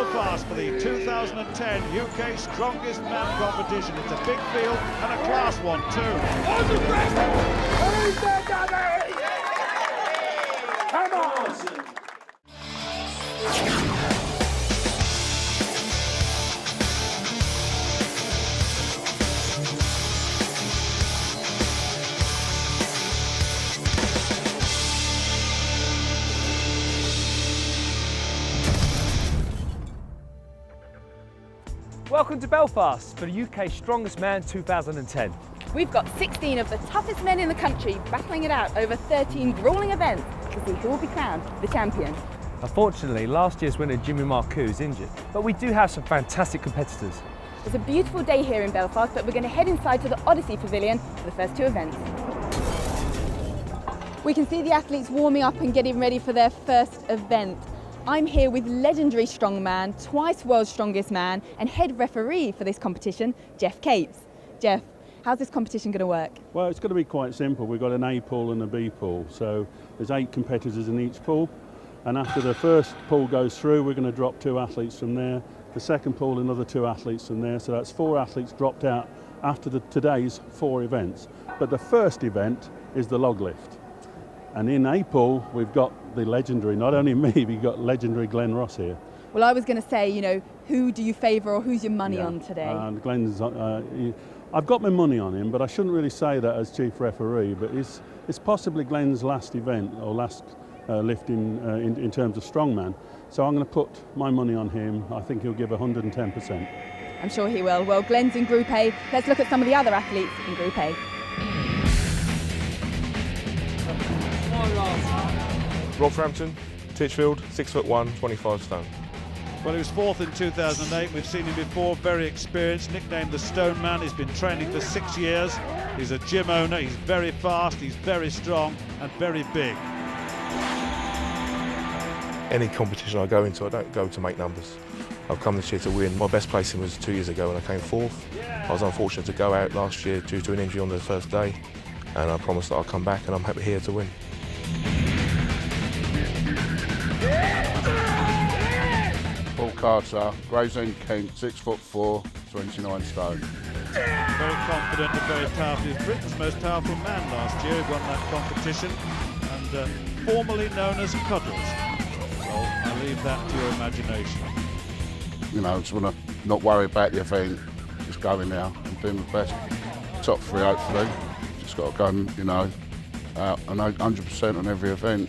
Belfast for the 2010 UK Strongest Man competition. It's a big field and a class one too. Come on! Welcome to Belfast for the UK Strongest Man 2010. We've got 16 of the toughest men in the country battling it out over 13 gruelling events to see who will be crowned the champion. Unfortunately, last year's winner Jimmy Marcoux is injured, but we do have some fantastic competitors. It's a beautiful day here in Belfast, but we're going to head inside to the Odyssey Pavilion for the first two events. We can see the athletes warming up and getting ready for their first event. I'm here with legendary strongman, twice world's strongest man, and head referee for this competition, Jeff Capes. Jeff, how's this competition going to work? Well, it's going to be quite simple. We've got an A pool and a B pool, so there's 8 competitors in each pool, and after the first pool goes through, we're going to drop 2 athletes from there. The second pool, another 2 athletes from there, so that's 4 athletes dropped out after today's 4 events. But the first event is the log lift. And in A pool, we've got the legendary, not only me, we've got legendary Glen Ross here. Well, I was going to say, you know, who do you favour or who's your money on today? And Glen's, I've got my money on him, but I shouldn't really say that as chief referee, but it's possibly Glen's last event or last lift in terms of strongman. So I'm going to put my money on him. I think he'll give 110%. I'm sure he will. Well, Glen's in Group A. Let's look at some of the other athletes in Group A. Rob Frampton, Titchfield, 6'1", 25 stone. Well, he was 4th in 2008. We've seen him before, very experienced, nicknamed the Stone Man. He's been training for 6 years. He's a gym owner. He's very fast, he's very strong and very big. Any competition I go into, I don't go to make numbers. I've come this year to win. My best placing was 2 years ago when I came 4th. I was unfortunate to go out last year due to an injury on the first day, and I promised that I'll come back, and I'm happy here to win. Paul Carter, Gravesend Kent, 6'4", 29 stone. Very confident and very powerful. He was Britain's most powerful man last year. He won that competition and formerly known as Cuddles. So I'll leave that to your imagination. You know, just want to not worry about the event, just go in there and do my best. Top 3 hopefully. Just got to go and, you know, out and 100% on every event.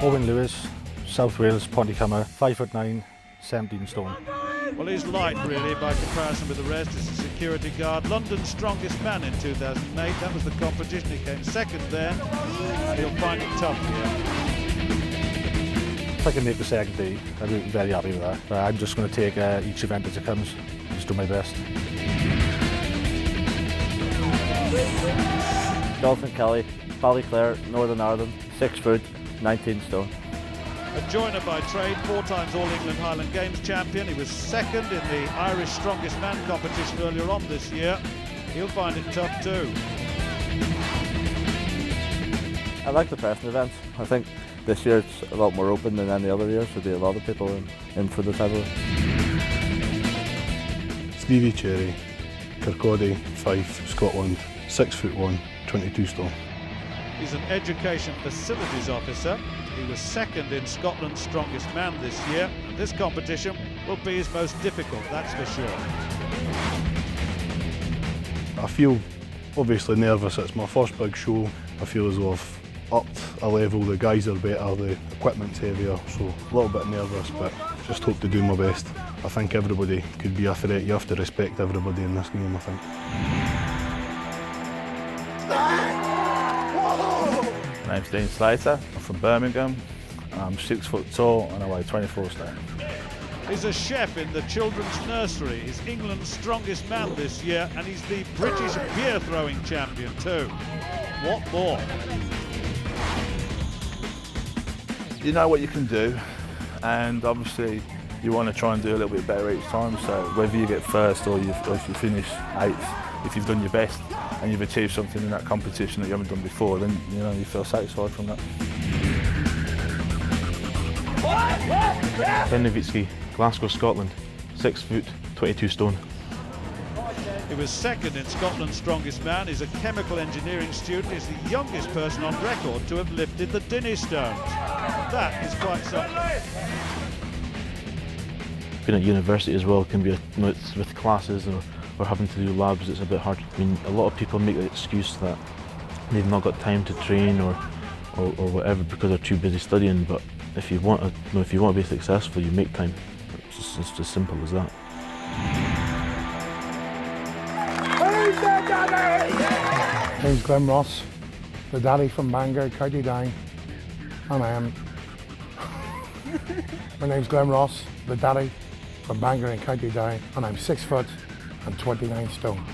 Owen Lewis, South Wales, Pontycummer, 5'9", 17 stone. Well, he's light really by comparison with the rest. He's a security guard, London's strongest man in 2008. That was the competition. He came 2nd then, and he'll find it tough here. If I can make the second day, I'll be very happy with that. I'm just going to take each event as it comes, just do my best. Dalton Kelly, Ballyclare, Northern Ireland, 6 foot, 19 stone. A joiner by trade, 4 times All England Highland Games champion. He was 2nd in the Irish Strongest Man competition earlier on this year. He'll find it tough too. I like the pressing events. I think this year it's a lot more open than any other years. There'll be a lot of people in for the title. Stevie Cherry, Kirkcaldy, Fife, Scotland, 6'1", 22 stone. He's an education facilities officer. He was 2nd in Scotland's Strongest Man this year. And this competition will be his most difficult, that's for sure. I feel obviously nervous. It's my first big show. I feel as though I've upped a level. The guys are better, the equipment's heavier, so a little bit nervous, but just hope to do my best. I think everybody could be a threat. You have to respect everybody in this game, I think. My name's Dean Slater, I'm from Birmingham. I'm 6 foot tall and I weigh 24 stone. He's a chef in the children's nursery. He's England's strongest man this year, and he's the British beer throwing champion too. What more? You know what you can do, and obviously you want to try and do a little bit better each time. So whether you get first or if you finish 8th, if you've done your best and you've achieved something in that competition that you haven't done before, then you feel satisfied from that. Nowicki, Glasgow, Scotland, 6 foot, 22 stone. He was second in Scotland's strongest man. He's a chemical engineering student. He's the youngest person on record to have lifted the Dinnie stones. That is quite something. Being at university as well can be, it's with classes or having to do labs, it's a bit hard. I mean, a lot of people make the excuse that they've not got time to train or whatever because they're too busy studying. But if you want to be successful, you make time. It's just as simple as that. My name's Glen Ross, the daddy from Bangor, County Down, and I am. My name's Glen Ross, the daddy from Bangor in County Down, and I'm 6 foot and 29 stone.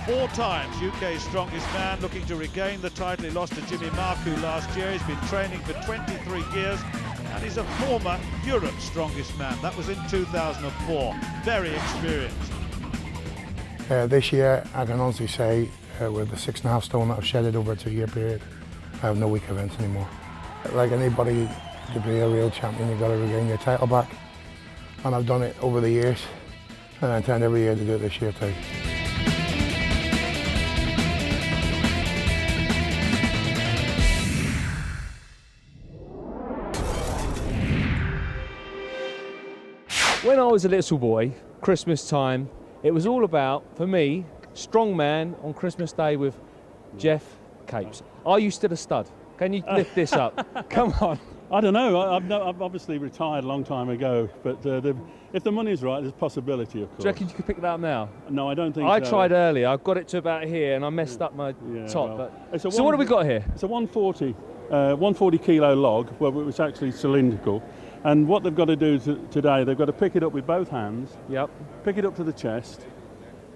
4 times UK's strongest man, looking to regain the title. He lost to Jimmy Marcoux last year. He's been training for 23 years, and he's a former Europe's strongest man. That was in 2004. Very experienced. This year, I can honestly say, with the 6.5 stone that I've shedded over a 2-year period, I have no weak events anymore. Like anybody, to be a real champion, you've got to regain your title back. And I've done it over the years, and I intend every year to do it this year too. When I was a little boy, Christmas time, it was all about, for me, strong man on Christmas Day with Jeff Capes. Are you still a stud? Can you lift this up? Come on. I don't know. I've obviously retired a long time ago, but if the money's right, there's a possibility, of course. Do you reckon you could pick that up now? No, I don't think I so. tried earlier. I got it to about here, and I messed up my top. Well, but so what have we got here? It's a 140 kilo log, well, it's actually cylindrical. And what they've got to do today, they've got to pick it up with both hands. Yep. Pick it up to the chest.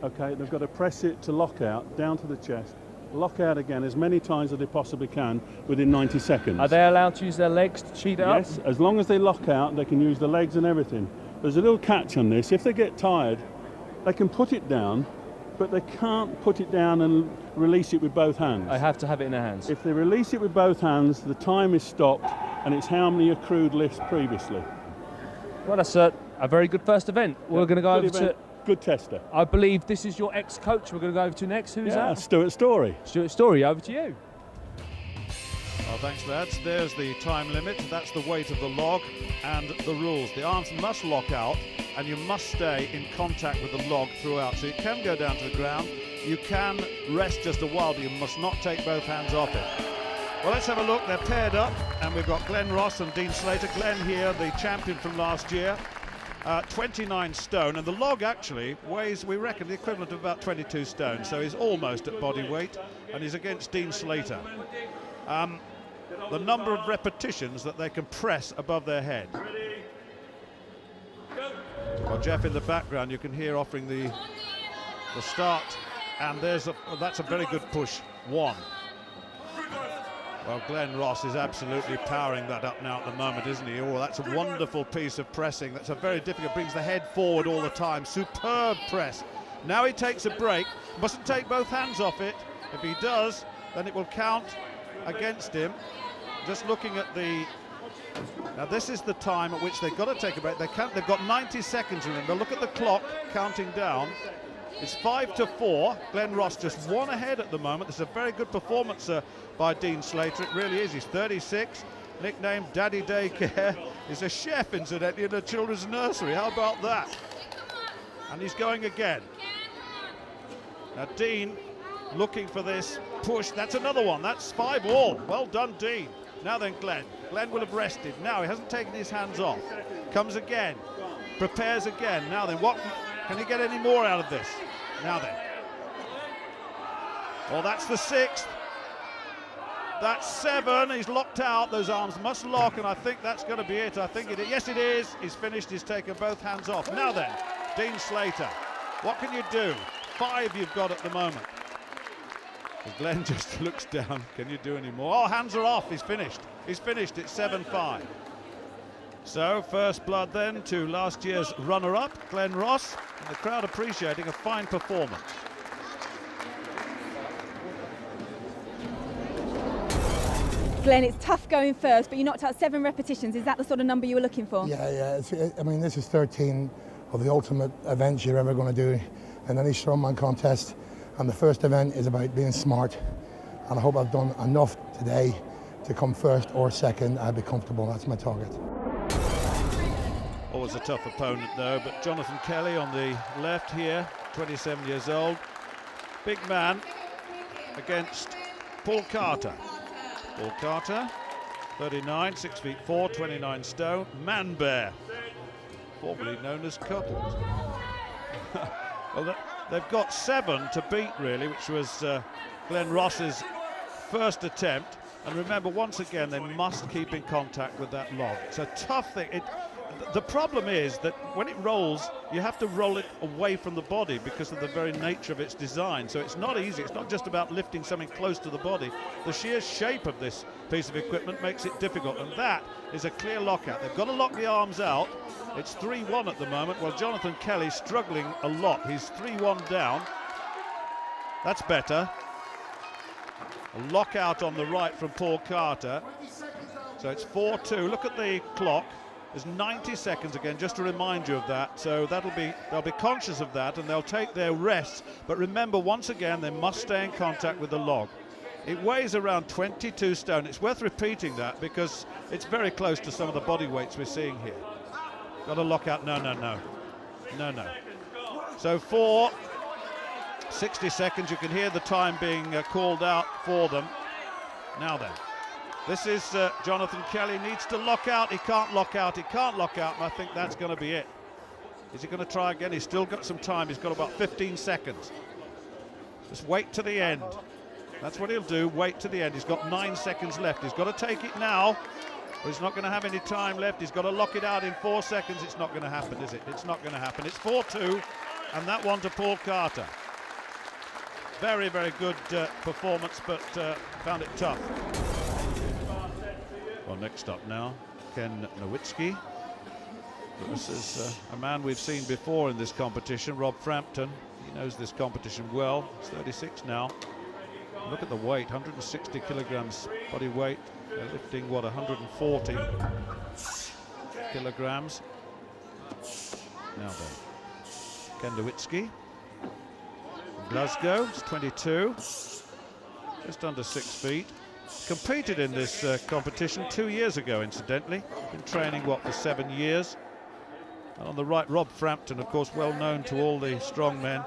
Okay, they've got to press it to lock out, down to the chest. Lock out again as many times as they possibly can within 90 seconds. Are they allowed to use their legs to cheat it up? Yes, as long as they lock out, they can use the legs and everything. There's a little catch on this. If they get tired, they can put it down, but they can't put it down and release it with both hands. They have to have it in their hands. If they release it with both hands, the time is stopped, and it's how many accrued lifts previously. Well, that's a very good first event. We're going to go over to... Good tester. I believe this is your ex-coach we're going to go over to next. Who's that? Stuart Story. Stuart Story, over to you. Well, thanks, lads. There's the time limit. That's the weight of the log and the rules. The arms must lock out, and you must stay in contact with the log throughout. So you can go down to the ground. You can rest just a while, but you must not take both hands off it. Well, let's have a look. They're paired up, and we've got Glen Ross and Dean Slater. Glen here, the champion from last year. 29 stone, and the log actually weighs, we reckon, the equivalent of about 22 stone, so he's almost at body weight, and he's against Dean Slater. The number of repetitions that they can press above their head. Well, Jeff in the background, you can hear offering the start, and that's a very good push. 1. Well, Glen Ross is absolutely powering that up now at the moment, isn't he? Oh, that's a wonderful piece of pressing. That's a very difficult, brings the head forward all the time. Superb press. Now he takes a break. Mustn't take both hands off it. If he does, then it will count against him. Just looking at the... Now this is the time at which they've got to take a break. They've got 90 seconds, remember. Look at the clock counting down. It's 5-4. Glen Ross just 1 ahead at the moment. This is a very good performance by Dean Slater. It really is. He's 36, nicknamed Daddy Daycare. He's a chef, incidentally, in a children's nursery. How about that? And he's going again. Now Dean looking for this push. That's another one. That's 5-all. Well done, Dean. Now then, Glen. Glen will have rested. Now he hasn't taken his hands off. Comes again. Prepares again. Now then, what... Can he get any more out of this? Now then. Well, that's the 6th. That's 7. He's locked out. Those arms must lock, and I think that's going to be it. I think it is. Yes, it is. He's finished. He's taken both hands off. Now then, Dean Slater. What can you do? 5 you've got at the moment. Well, Glen just looks down. Can you do any more? Oh, hands are off. He's finished. He's finished. It's 7-5. So, first blood then to last year's runner-up, Glen Ross, and the crowd appreciating a fine performance. Glenn, it's tough going first, but you knocked out 7 repetitions. Is that the sort of number you were looking for? Yeah. I mean, this is 13 of the ultimate events you're ever going to do in any strongman contest. And the first event is about being smart. And I hope I've done enough today to come first or second. I'll be comfortable. That's my target. Always a tough opponent though, but Jonathan Kelly on the left here, 27 years old. Big man against Paul Carter. Paul Carter, 39, 6 feet 4, 29 stone, man bear, formerly known as Cuddles. Well, they've got 7 to beat really, which was Glen Ross's first attempt. And remember, once again, they must keep in contact with that log. It's a tough thing. The problem is that when it rolls, you have to roll it away from the body because of the very nature of its design. So it's not easy. It's not just about lifting something close to the body. The sheer shape of this piece of equipment makes it difficult, and that is a clear lockout. They've got to lock the arms out. It's 3-1 at the moment. Well, Jonathan Kelly struggling a lot. He's 3-1 down. That's better. A lockout on the right from Paul Carter. So it's 4-2. Look at the clock. There's 90 seconds again, just to remind you of that. So they'll be conscious of that, and they'll take their rest. But remember, once again, they must stay in contact with the log. It weighs around 22 stone. It's worth repeating that because it's very close to some of the body weights we're seeing here. Got to lock out. No. So for 60 seconds, you can hear the time being called out for them. Now then. This is Jonathan Kelly, needs to lock out. He can't lock out, and I think that's going to be it. Is he going to try again? He's still got some time. He's got about 15 seconds. Just wait to the end. That's what he'll do, wait to the end. He's got 9 seconds left. He's got to take it now, but he's not going to have any time left. He's got to lock it out in 4 seconds. It's not going to happen, is it? It's not going to happen. It's 4-2, and that one to Paul Carter. Very, very good performance, but found it tough. Well, next up now, Ken Nowicki. This is a man we've seen before in this competition, Rob Frampton. He knows this competition well. He's 36 now. Look at the weight, 160 kilograms body weight. They're lifting, what, 140 kilograms. Now then, Ken Nowicki. Glasgow, he's 22, just under 6 feet. Competed in this competition 2 years ago, incidentally. Been training, for 7 years. And on the right, Rob Frampton, of course, well known to all the strong men.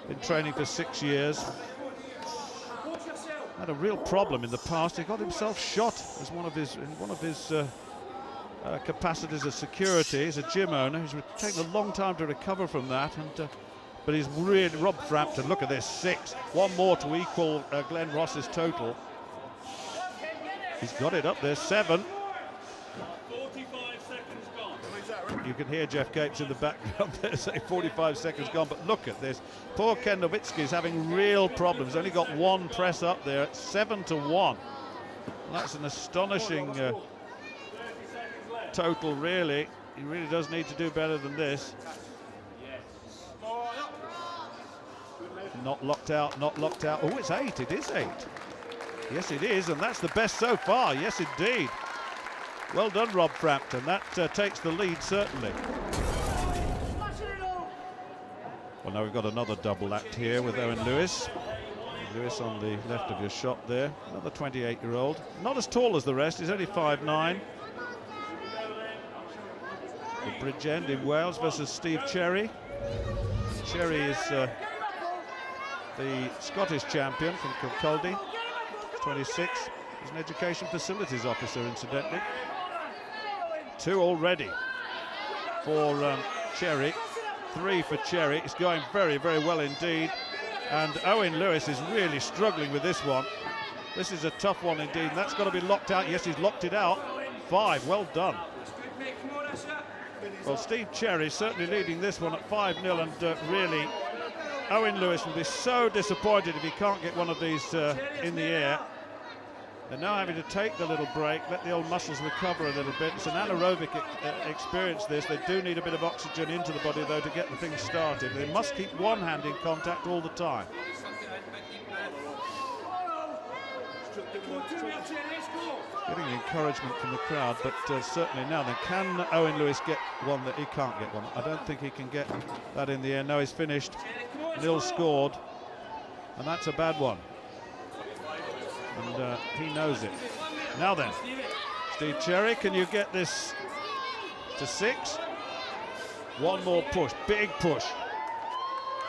Been training for 6 years. Had a real problem in the past. He got himself shot as one of his capacities as security. He's a gym owner. He's taken a long time to recover from that. But he's really, Rob Frampton, look at this, 6. One more to equal Glen Ross's total. He's got it up there, 7. 45 seconds gone. You can hear Jeff Capes in the background there say 45 seconds gone, but look at this. Poor Ken Nowicki is having real problems. Only got 1 press up there at 7-1. That's an astonishing total, really. He really does need to do better than this. Not locked out. Oh, it's 8. It is 8. Yes, it is, and that's the best so far. Yes, indeed. Well done, Rob Frampton. That takes the lead, certainly. Well, now we've got another double act here with Owen Lewis. Lewis on the left of your shot there. Another 28-year-old. Not as tall as the rest. He's only 5'9". The Bridge End in Wales versus Steve Cherry. Cherry is the Scottish champion from Kilculdy. 26. He's an education facilities officer, incidentally. 2 already for Cherry. 3 for Cherry. It's going very, very well indeed. And Owen Lewis is really struggling with this one. This is a tough one indeed. And that's got to be locked out. Yes, he's locked it out. 5. Well done. Well, Steve Cherry certainly leading this one at 5-0, and really, Owen Lewis will be so disappointed if he can't get one of these in the air. They're now having to take the little break, let the old muscles recover a little bit. It's an anaerobic experience, this. They do need a bit of oxygen into the body, though, to get the thing started. They must keep one hand in contact all the time. Getting encouragement from the crowd, but certainly now then, can Owen Lewis get one that he can't get one? I don't think he can get that in the air. No, he's finished, nil scored, and that's a bad one. And he knows it. Now then, Steve Cherry, can you get this to 6? One more push, big push.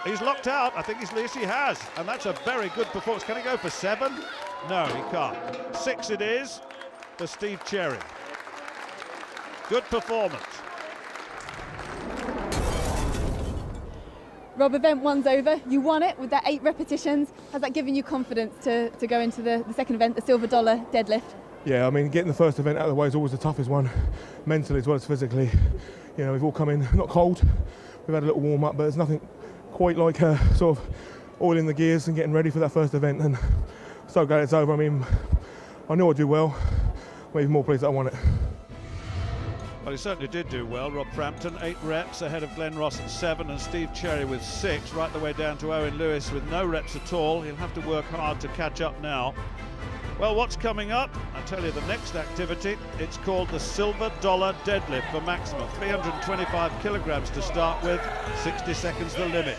He's locked out. I think yes, he has, and that's a very good performance. Can he go for 7? No, he can't. 6 it is for Steve Cherry. Good performance. Rob, event 1's over. You won it with that 8 repetitions. Has that given you confidence to go into the second event, the silver dollar deadlift? Yeah, I mean, getting the first event out of the way is always the toughest one, mentally as well as physically. You know, we've all come in, not cold, we've had a little warm up, but there's nothing quite like sort of oiling the gears and getting ready for that first event. And so glad it's over. I mean, I knew I'd do well. I'm even more pleased that I won it. Well, he certainly did do well. Rob Frampton, 8 reps ahead of Glen Ross at 7, and Steve Cherry with 6, right the way down to Owen Lewis with no reps at all. He'll have to work hard to catch up now. Well, what's coming up? I'll tell you the next activity. It's called the silver dollar deadlift for maximum. 325 kilograms to start with, 60 seconds the limit.